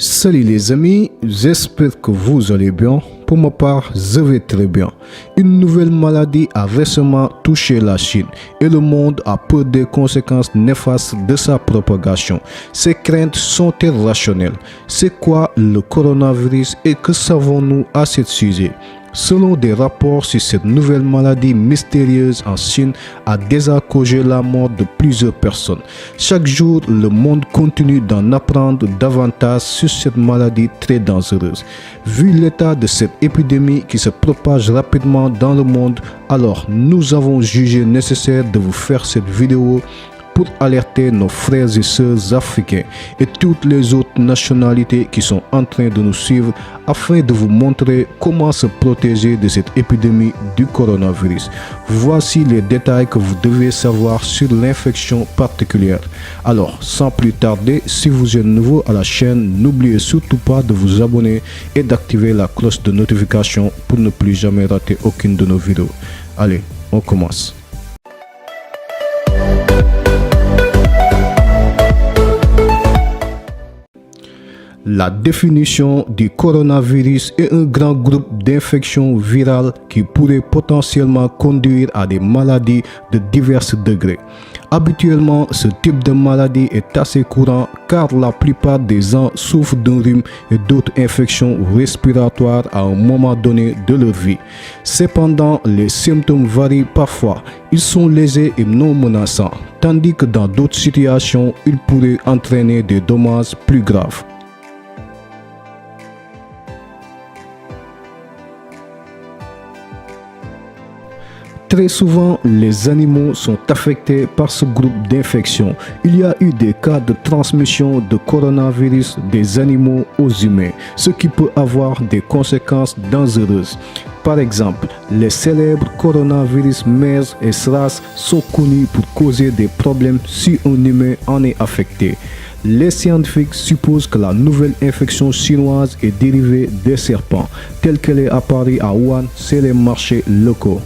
Salut les amis, j'espère que vous allez bien. Pour ma part, je vais très bien. Une nouvelle maladie a récemment touché la Chine et le monde a peur des conséquences néfastes de sa propagation. Ces craintes sont-elles rationnelles? C'est quoi le coronavirus et que savons-nous à ce sujet? Selon des rapports sur cette nouvelle maladie mystérieuse en Chine a déjà causé la mort de plusieurs personnes. Chaque jour, le monde continue d'en apprendre davantage sur cette maladie très dangereuse. Vu l'état de cette épidémie qui se propage rapidement dans le monde, alors nous avons jugé nécessaire de vous faire cette vidéo pour alerter nos frères et sœurs africains et toutes les autres nationalités qui sont en train de nous suivre afin de vous montrer comment se protéger de cette épidémie du coronavirus. Voici les détails que vous devez savoir sur l'infection particulière. Alors, sans plus tarder, si vous êtes nouveau à la chaîne, n'oubliez surtout pas de vous abonner et d'activer la cloche de notification pour ne plus jamais rater aucune de nos vidéos. Allez, on commence. La définition du coronavirus est un grand groupe d'infections virales qui pourrait potentiellement conduire à des maladies de divers degrés. Habituellement, ce type de maladie est assez courant car la plupart des gens souffrent d'un rhume et d'autres infections respiratoires à un moment donné de leur vie. Cependant, les symptômes varient parfois. Ils sont légers et non menaçants, tandis que dans d'autres situations, ils pourraient entraîner des dommages plus graves. Très souvent, les animaux sont affectés par ce groupe d'infections. Il y a eu des cas de transmission de coronavirus des animaux aux humains, ce qui peut avoir des conséquences dangereuses. Par exemple, les célèbres coronavirus MERS et SARS sont connus pour causer des problèmes si un humain en est affecté. Les scientifiques supposent que la nouvelle infection chinoise est dérivée des serpents, telle qu'elle est apparue à Wuhan sur les marchés locaux.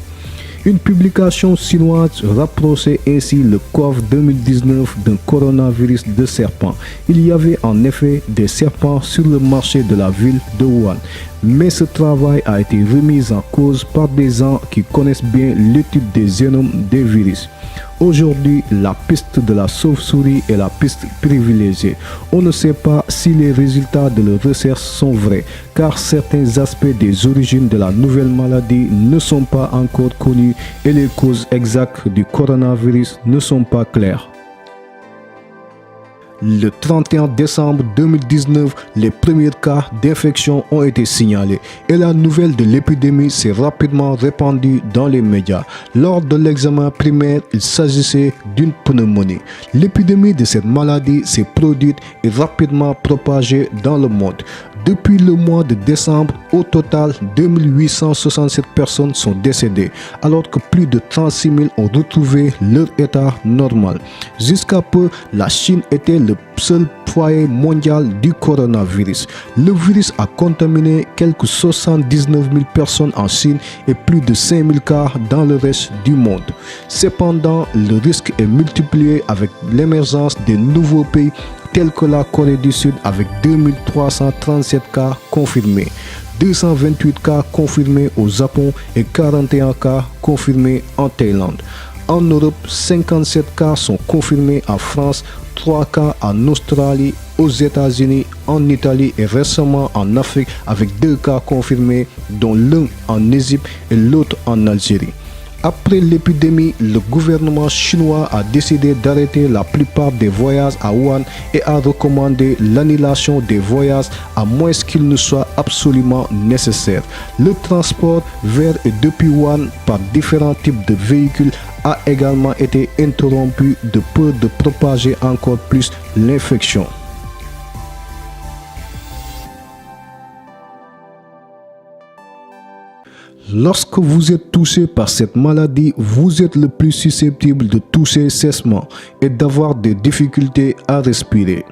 Une publication chinoise rapprochait ainsi le CoV 2019 d'un coronavirus de serpent. Il y avait en effet des serpents sur le marché de la ville de Wuhan, mais ce travail a été remis en cause par des gens qui connaissent bien l'étude des génomes des virus. Aujourd'hui, la piste de la chauve-souris est la piste privilégiée. On ne sait pas si les résultats de leurs recherches sont vrais, car certains aspects des origines de la nouvelle maladie ne sont pas encore connus et les causes exactes du coronavirus ne sont pas claires. Le 31 décembre 2019, les premiers cas d'infection ont été signalés et la nouvelle de l'épidémie s'est rapidement répandue dans les médias. Lors de l'examen primaire, il s'agissait d'une pneumonie. L'épidémie de cette maladie s'est produite et rapidement propagée dans le monde. Depuis le mois de décembre, au total, 2867 personnes sont décédées, alors que plus de 36 000 ont retrouvé leur état normal. Jusqu'à peu, la Chine était le seul foyer mondial du coronavirus. Le virus a contaminé quelques 79 000 personnes en Chine et plus de 5 000 cas dans le reste du monde. Cependant, le risque est multiplié avec l'émergence de nouveaux pays tels que la Corée du Sud avec 2337 cas confirmés, 228 cas confirmés au Japon et 41 cas confirmés en Thaïlande. En Europe, 57 cas sont confirmés en France, 3 cas en Australie, aux États-Unis, en Italie et récemment en Afrique avec 2 cas confirmés, dont l'un en Égypte et l'autre en Algérie. Après l'épidémie, le gouvernement chinois a décidé d'arrêter la plupart des voyages à Wuhan et a recommandé l'annulation des voyages à moins qu'il ne soit absolument nécessaire. Le transport vers et depuis Wuhan par différents types de véhicules a également été interrompu de peur de propager encore plus l'infection. Lorsque vous êtes touché par cette maladie, vous êtes le plus susceptible de tousser sèchement et d'avoir des difficultés à respirer.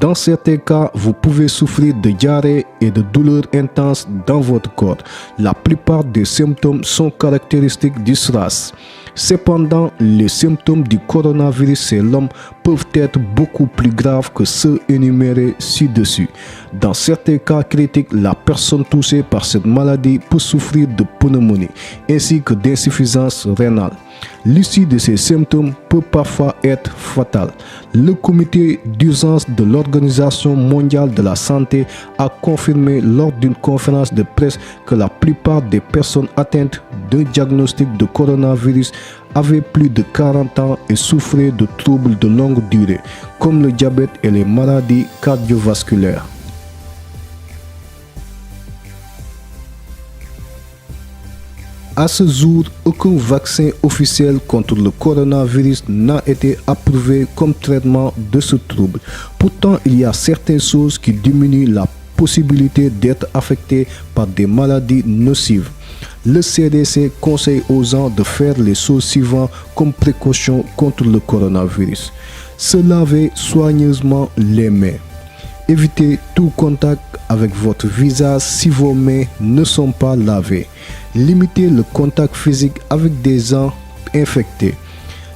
Dans certains cas, vous pouvez souffrir de diarrhée et de douleurs intenses dans votre corps. La plupart des symptômes sont caractéristiques du SRAS. Cependant, les symptômes du coronavirus chez l'homme peuvent être beaucoup plus graves que ceux énumérés ci-dessus. Dans certains cas critiques, la personne touchée par cette maladie peut souffrir de pneumonie ainsi que d'insuffisance rénale. L'issue de ces symptômes peut parfois être fatale. Le comité d'urgence de l'Organisation mondiale de la santé a confirmé lors d'une conférence de presse que la plupart des personnes atteintes d'un diagnostic de coronavirus avaient plus de 40 ans et souffraient de troubles de longue durée, comme le diabète et les maladies cardiovasculaires. À ce jour, aucun vaccin officiel contre le coronavirus n'a été approuvé comme traitement de ce trouble. Pourtant, il y a certaines choses qui diminuent la possibilité d'être affecté par des maladies nocives. Le CDC conseille aux gens de faire les choses suivantes comme précaution contre le coronavirus. Se laver soigneusement les mains. Évitez tout contact avec votre visage si vos mains ne sont pas lavées. Limitez le contact physique avec des gens infectés.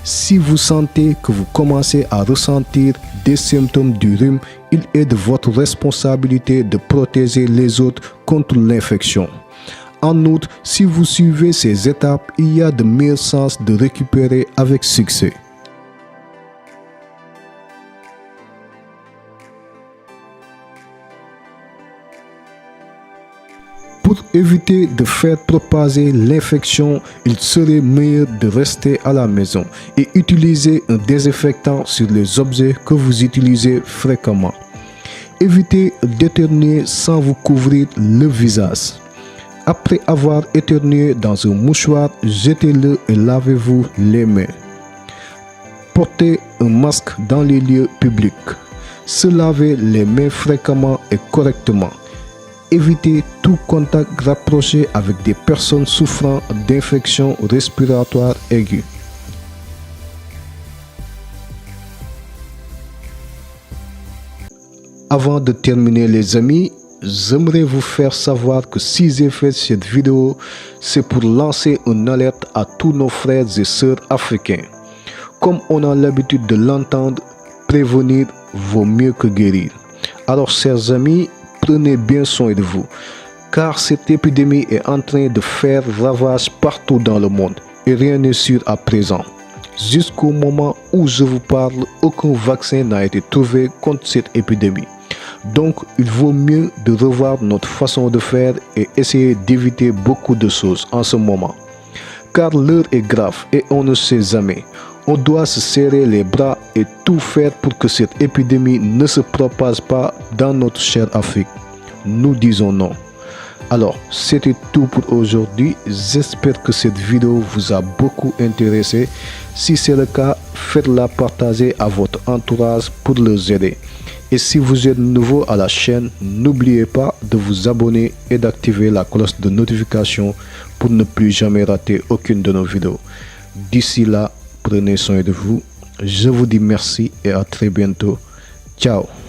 Si vous sentez que vous commencez à ressentir des symptômes du rhume, il est de votre responsabilité de protéger les autres contre l'infection. En outre, si vous suivez ces étapes, il y a de meilleures chances de récupérer avec succès. Pour éviter de faire propager l'infection, il serait meilleur de rester à la maison et utiliser un désinfectant sur les objets que vous utilisez fréquemment. Évitez d'éternuer sans vous couvrir le visage. Après avoir éternué dans un mouchoir, jetez-le et lavez-vous les mains. Portez un masque dans les lieux publics. Se laver les mains fréquemment et correctement. Évitez tout contact rapproché avec des personnes souffrant d'infections respiratoires aiguës. Avant de terminer les amis, j'aimerais vous faire savoir que si j'ai fait cette vidéo, c'est pour lancer une alerte à tous nos frères et sœurs africains. Comme on a l'habitude de l'entendre, prévenir vaut mieux que guérir. Alors chers amis, prenez bien soin de vous, car cette épidémie est en train de faire ravage partout dans le monde et rien n'est sûr à présent. Jusqu'au moment où je vous parle, aucun vaccin n'a été trouvé contre cette épidémie. Donc, il vaut mieux de revoir notre façon de faire et essayer d'éviter beaucoup de choses en ce moment. Car l'heure est grave et on ne sait jamais. On doit se serrer les bras et tout faire pour que cette épidémie ne se propage pas dans notre chère Afrique. Nous disons non. Alors, c'était tout pour aujourd'hui. J'espère que cette vidéo vous a beaucoup intéressé. Si c'est le cas, faites-la partager à votre entourage pour les aider. Et si vous êtes nouveau à la chaîne, n'oubliez pas de vous abonner et d'activer la cloche de notification pour ne plus jamais rater aucune de nos vidéos. D'ici là, prenez soin de vous. Je vous dis merci et à très bientôt. Ciao.